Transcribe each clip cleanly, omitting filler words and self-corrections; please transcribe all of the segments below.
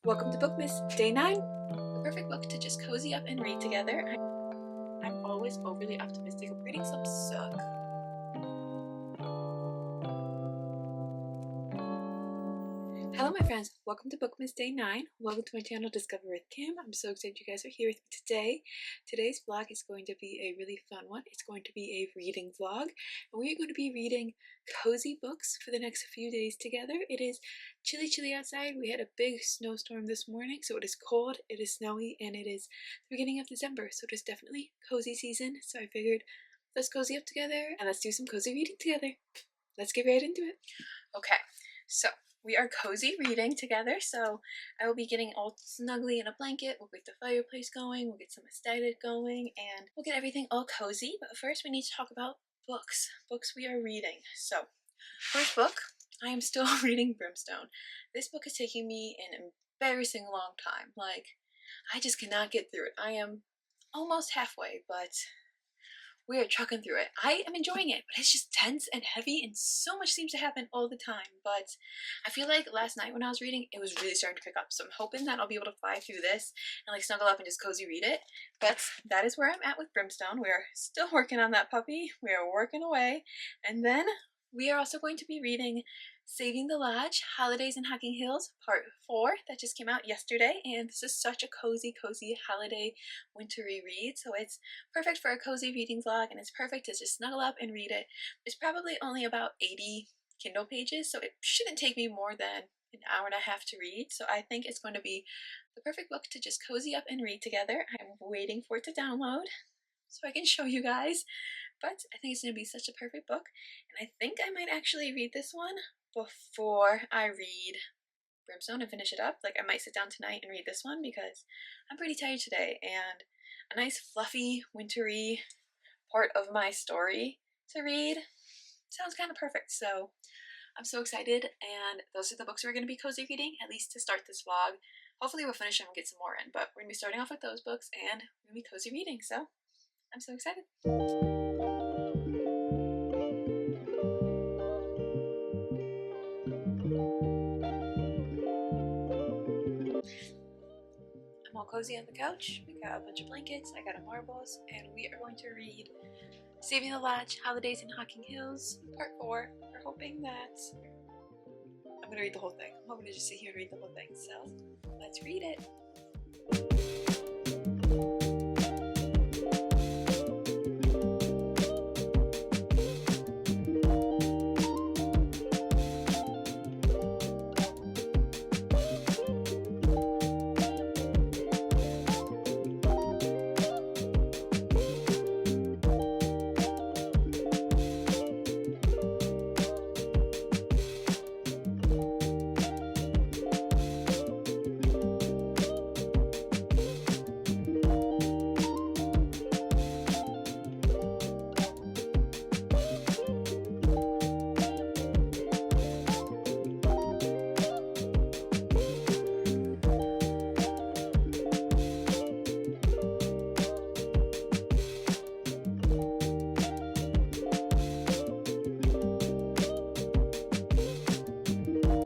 Welcome to Bookmas, Day 9. The perfect book to just cozy up and read together. I'm always overly optimistic of reading some suck. Hello my friends, welcome to Bookmas Day 9. Welcome to my channel Discover with Kim. I'm so excited you guys are here with me today. Today's vlog is going to be a really fun one. It's going to be a reading vlog. And we are going to be reading cozy books for the next few days together. It is chilly outside. We had a big snowstorm this morning, so it is cold, it is snowy, and it is the beginning of December, so it is definitely cozy season. So I figured let's cozy up together and let's do some cozy reading together. Let's get right into it. Okay, so we are cozy reading together, so I will be getting all snuggly in a blanket. We'll get the fireplace going, we'll get some aesthetic going, and we'll get everything all cozy. But first we need to talk about books we are reading. So first book, I am still reading Brimstone. This book is taking me an embarrassing long time. Like, I just cannot get through it. I am almost halfway, but we are trucking through it. I am enjoying it, but it's just dense and heavy, and so much seems to happen all the time. But I feel like last night when I was reading, it was really starting to pick up. So I'm hoping that I'll be able to fly through this and like snuggle up and just cozy read it. But that is where I'm at with Brimstone. We're still working on that puppy. We are working away. And then we are also going to be reading Saving the Lodge, Holidays in Hocking Hills, Part 4, that just came out yesterday, and this is such a cozy holiday wintry read, so it's perfect for a cozy reading vlog, and it's perfect to just snuggle up and read it. It's probably only about 80 Kindle pages, so it shouldn't take me more than an hour and a half to read, so I think it's going to be the perfect book to just cozy up and read together. I'm waiting for it to download so I can show you guys, but I think it's going to be such a perfect book, and I think I might actually read this one before I read Brimstone and finish it up. Like, I might sit down tonight and read this one because I'm pretty tired today, and a nice fluffy wintry part of my story to read sounds kind of perfect. So I'm so excited, and those are the books we're going to be cozy reading, at least to start this vlog. Hopefully we'll finish them and get some more in, but we're going to be starting off with those books and we're going to be cozy reading, so I'm so excited. I'm all cozy on the couch. We got a bunch of blankets, I got a marbles, and we are going to read Saving the Lodge, Holidays in Hocking Hills, Part 4. We're hoping that I'm going to read the whole thing. I'm hoping to just sit here and read the whole thing, so let's read it.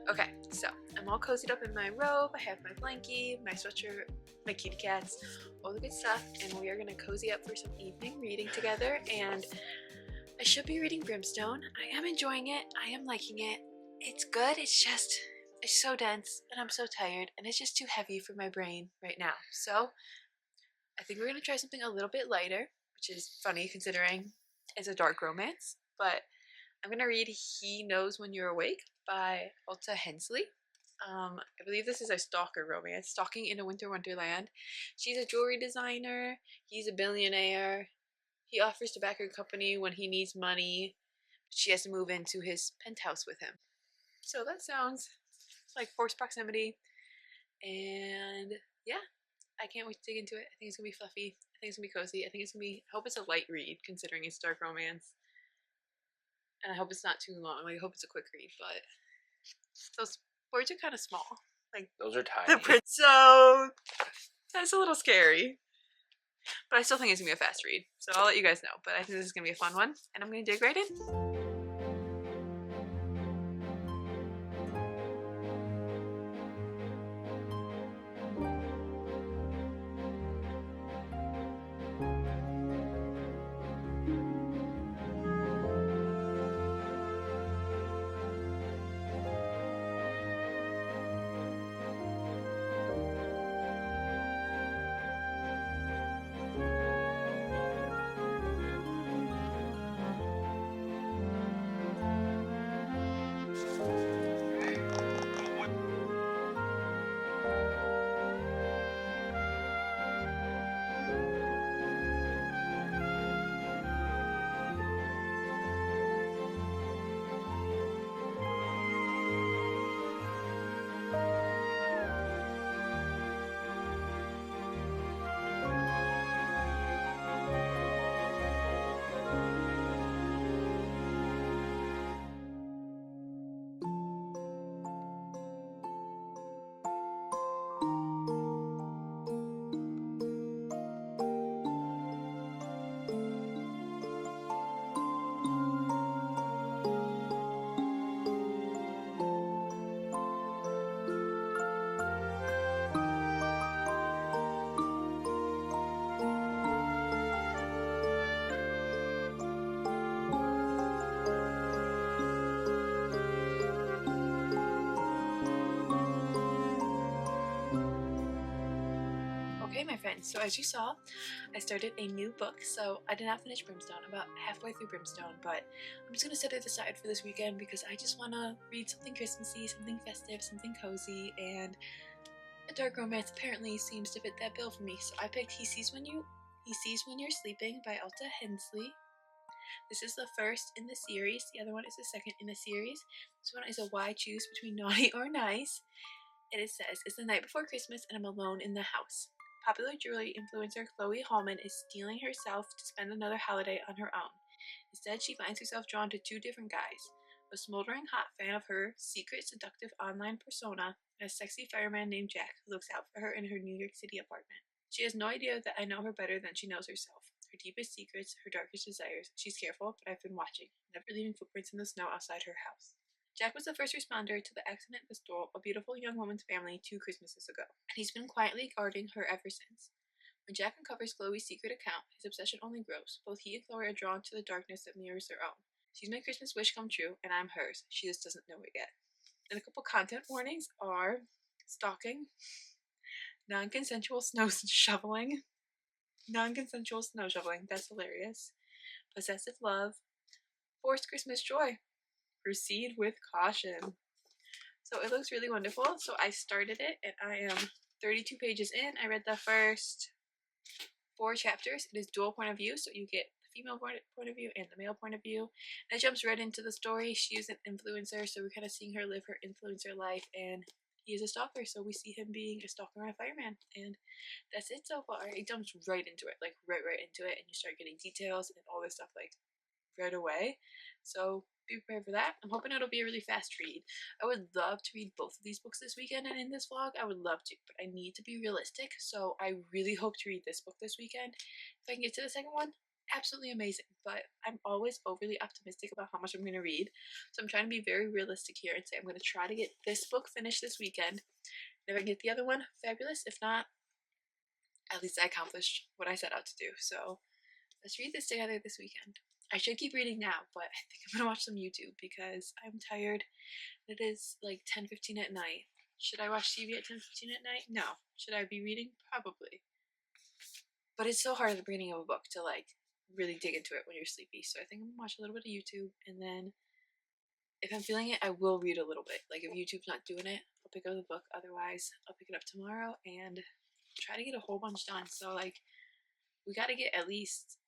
Okay, so I'm all cozied up in my robe. I have my blankie, my sweatshirt, my kitty cats, all the good stuff, and we are gonna cozy up for some evening reading together. And I should be reading Brimstone. I am enjoying it. I am liking it. It's good. It's so dense, and I'm so tired, and it's just too heavy for my brain right now. So I think we're gonna try something a little bit lighter, which is funny considering it's a dark romance, but I'm going to read He Knows When You're Awake by Ulta Hensley. I believe this is a stalker romance, stalking in a winter wonderland. She's a jewelry designer, he's a billionaire, he offers to back her company when he needs money, but she has to move into his penthouse with him. So that sounds like forced proximity, and yeah, I can't wait to dig into it. I think it's going to be fluffy, I think it's going to be cozy, I think it's going to be, I hope it's a light read considering it's dark romance. And I hope it's not too long. Like, I hope it's a quick read, but those words are kind of small. Like, those are tiny. So that's a little scary. But I still think it's gonna be a fast read. So I'll let you guys know. But I think this is gonna be a fun one, and I'm gonna dig right in. Okay, my friends, so as you saw, I started a new book. So I did not finish Brimstone, about halfway through Brimstone, but I'm just going to set it aside for this weekend because I just want to read something Christmassy, something festive, something cozy, and a dark romance apparently seems to fit that bill for me. So I picked He Sees When You're Sleeping by Alta Hensley. This is the first in the series. The other one is the second in the series. This one is a why choose between naughty or nice. And it says, it's the night before Christmas and I'm alone in the house. Popular jewelry influencer Chloe Hallman is steeling herself to spend another holiday on her own. Instead, she finds herself drawn to two different guys, a smoldering hot fan of her secret seductive online persona, and a sexy fireman named Jack who looks out for her in her New York City apartment. She has no idea that I know her better than she knows herself. Her deepest secrets, her darkest desires. She's careful, but I've been watching, never leaving footprints in the snow outside her house. Jack was the first responder to the accident that stole a beautiful young woman's family 2 Christmases ago, and he's been quietly guarding her ever since. When Jack uncovers Chloe's secret account, his obsession only grows. Both he and Chloe are drawn to the darkness that mirrors their own. She's my Christmas wish come true, and I'm hers. She just doesn't know it yet. And a couple content warnings are stalking, non-consensual snow shoveling, that's hilarious, possessive love, forced Christmas joy. Proceed with caution. So it looks really wonderful. So I started it and I am 32 pages in. I read the first 4 chapters. It is dual point of view, so you get the female point of view and the male point of view. And it jumps right into the story. She is an influencer, so we're kind of seeing her live her influencer life, and he is a stalker, so we see him being a stalker and a fireman, and that's it so far. It jumps right into it, like right into it, and you start getting details and all this stuff like right away. So be prepared for that. I'm hoping it'll be a really fast read. I would love to read both of these books this weekend, and in this vlog I would love to, but I need to be realistic, so I really hope to read this book this weekend. If I can get to the second one, absolutely amazing, but I'm always overly optimistic about how much I'm going to read, so I'm trying to be very realistic here and say I'm going to try to get this book finished this weekend. And if I can get the other one, fabulous. If not, at least I accomplished what I set out to do. So let's read this together this weekend. I should keep reading now, but I think I'm gonna watch some YouTube because I'm tired. It is like 10:15 at night. Should I watch TV at 10:15 at night? No. Should I be reading? Probably. But it's so hard at the beginning of a book to like really dig into it when you're sleepy. So I think I'm gonna watch a little bit of YouTube, and then if I'm feeling it, I will read a little bit. Like if YouTube's not doing it, I'll pick up the book. Otherwise, I'll pick it up tomorrow and try to get a whole bunch done. So like we gotta get at least.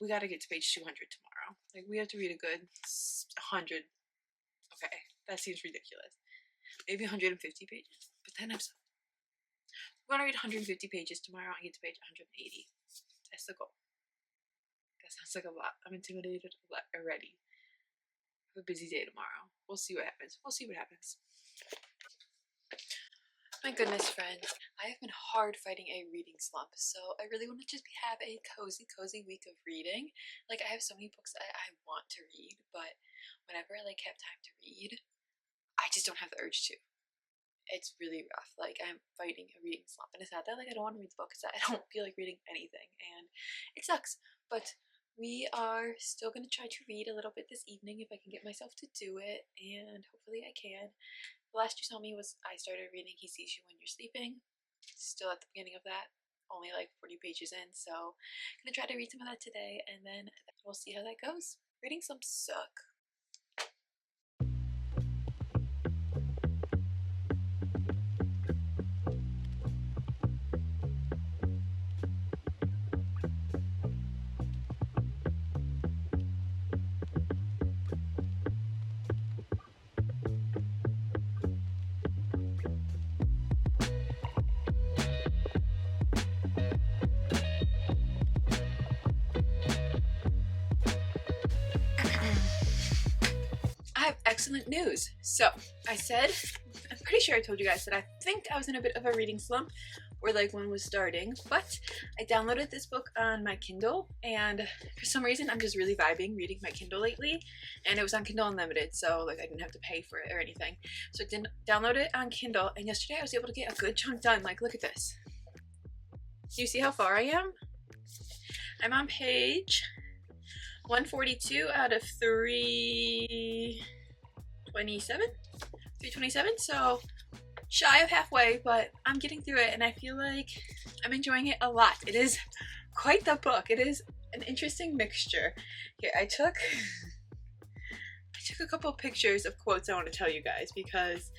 We gotta get to page 200 tomorrow. Like, we have to read a good 100. Okay, that seems ridiculous. Maybe 150 pages. But then we're gonna read 150 pages tomorrow and get to page 180. That's the goal. That sounds like a lot. I'm intimidated already. I have a busy day tomorrow. We'll see what happens. My goodness, friends, I have been hard fighting a reading slump, so I really want to just have a cozy week of reading. Like, I have so many books I want to read, but whenever I like have time to read, I just don't have the urge to. It's really rough. Like, I'm fighting a reading slump, and it's not that like I don't want to read the book, it's that I don't feel like reading anything, and it sucks. But we are still going to try to read a little bit this evening if I can get myself to do it, and hopefully I can. The last you saw me was I started reading He Sees You When You're Sleeping. Still at the beginning of that, only like 40 pages in, so I'm gonna try to read some of that today, and then we'll see how that goes. Reading some suck. I have excellent news. So, I'm pretty sure I told you guys that I think I was in a bit of a reading slump where like one was starting, but I downloaded this book on my Kindle, and for some reason I'm just really vibing reading my Kindle lately, and it was on Kindle Unlimited, so like I didn't have to pay for it or anything. So I didn't download it on Kindle, and yesterday I was able to get a good chunk done. Like, look at this. Do you see how far I am? I'm on page 142 out of 327, so shy of halfway, but I'm getting through it and I feel like I'm enjoying it a lot. It is quite the book. It is an interesting mixture. Here, I took a couple of pictures of quotes I want to tell you guys because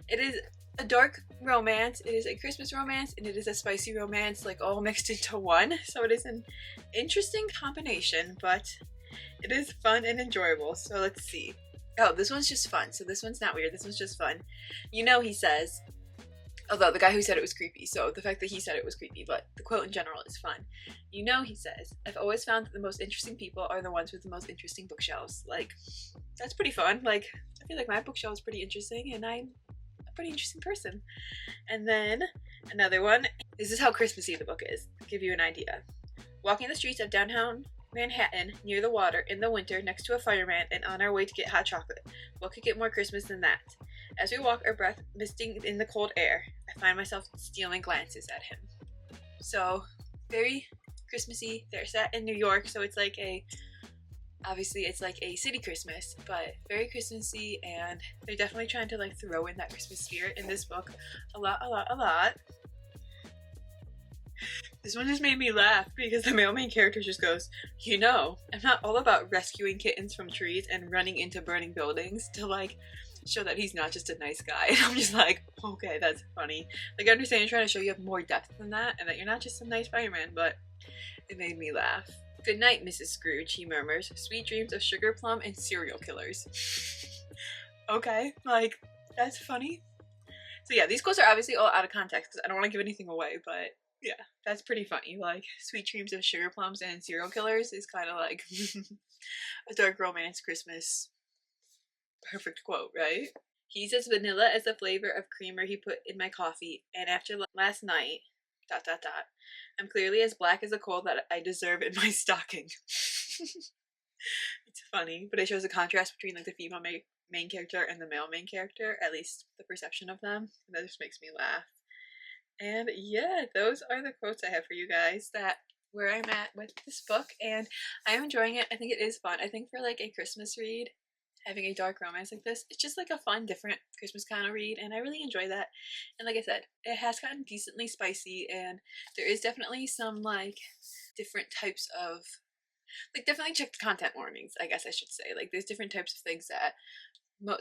it is a dark romance, it is a Christmas romance, and it is a spicy romance, like all mixed into one. So it is an interesting combination, but it is fun and enjoyable. So let's see. Oh, this one's just fun. So this one's not weird. This one's just fun. You know, he says, although the guy who said it was creepy, so the fact that he said it was creepy, but the quote in general is fun. You know, he says, I've always found that the most interesting people are the ones with the most interesting bookshelves. Like, that's pretty fun. Like, I feel like my bookshelf is pretty interesting, and I'm a pretty interesting person. And then another one. This is how Christmassy the book is. I'll give you an idea. Walking the streets of downtown Manhattan, near the water, in the winter, next to a fireman, and on our way to get hot chocolate. What could get more Christmas than that? As we walk, our breath misting in the cold air, I find myself stealing glances at him. So, very Christmassy. They're set in New York, so it's like obviously it's like a city Christmas, but very Christmassy, and they're definitely trying to like throw in that Christmas spirit in this book a lot. This one just made me laugh because the male main character just goes, you know, I'm not all about rescuing kittens from trees and running into burning buildings to like show that he's not just a nice guy. And I'm just like, okay, that's funny. Like, I understand you're trying to show you have more depth than that and that you're not just some nice fireman, but it made me laugh. Good night, Mrs. Scrooge, he murmurs. Sweet dreams of sugar plum and serial killers. Okay, like, that's funny. So yeah, these quotes are obviously all out of context because I don't want to give anything away, but yeah, that's pretty funny. Like, sweet dreams of sugar plums and serial killers is kind of like a dark romance Christmas perfect quote, right? He's as vanilla as the flavor of creamer he put in my coffee, and after last night, ... I'm clearly as black as a coal that I deserve in my stocking. It's funny, but it shows a contrast between like the female main character and the male main character, at least the perception of them, and that just makes me laugh. And yeah, those are the quotes I have for you guys, that where I'm at with this book, and I am enjoying it. I think it is fun. I think for like a Christmas read, having a dark romance like this, it's just like a fun, different Christmas kind of read, and I really enjoy that. And like I said, it has gotten decently spicy, and there is definitely some like different types of, like, definitely check the content warnings, I guess I should say. Like, there's different types of things that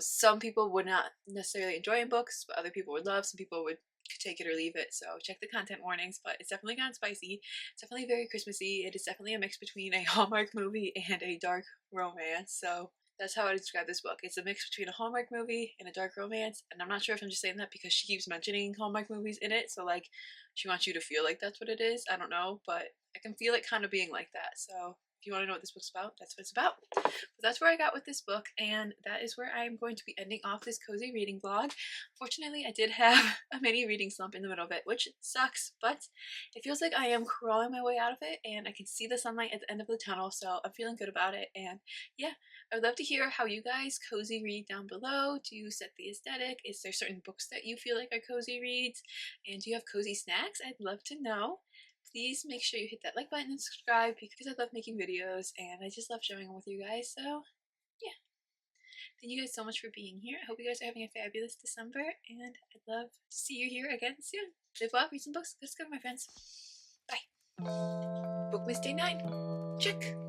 some people would not necessarily enjoy in books, but other people would love. Some people would could take it or leave it, so check the content warnings. But it's definitely gotten spicy. It's definitely very Christmassy. It is definitely a mix between a Hallmark movie and a dark romance, so that's how I would describe this book. It's a mix between a Hallmark movie and a dark romance, and I'm not sure if I'm just saying that because she keeps mentioning Hallmark movies in it, so like she wants you to feel like that's what it is. I don't know, but I can feel it kind of being like that. So if you want to know what this book's about, that's what it's about. But that's where I got with this book, and that is where I'm going to be ending off this cozy reading vlog. Fortunately, I did have a mini reading slump in the middle of it, which sucks, but it feels like I am crawling my way out of it, and I can see the sunlight at the end of the tunnel, so I'm feeling good about it. And yeah, I would love to hear how you guys cozy read down below. Do you set the aesthetic? Is there certain books that you feel like are cozy reads? And do you have cozy snacks? I'd love to know. Please make sure you hit that like button and subscribe because I love making videos and I just love sharing them with you guys. So yeah, thank you guys so much for being here. I hope you guys are having a fabulous December, and I'd love to see you here again soon. Live well, read some books. Let's go, my friends. Bye. Bookmas Day 9. Check.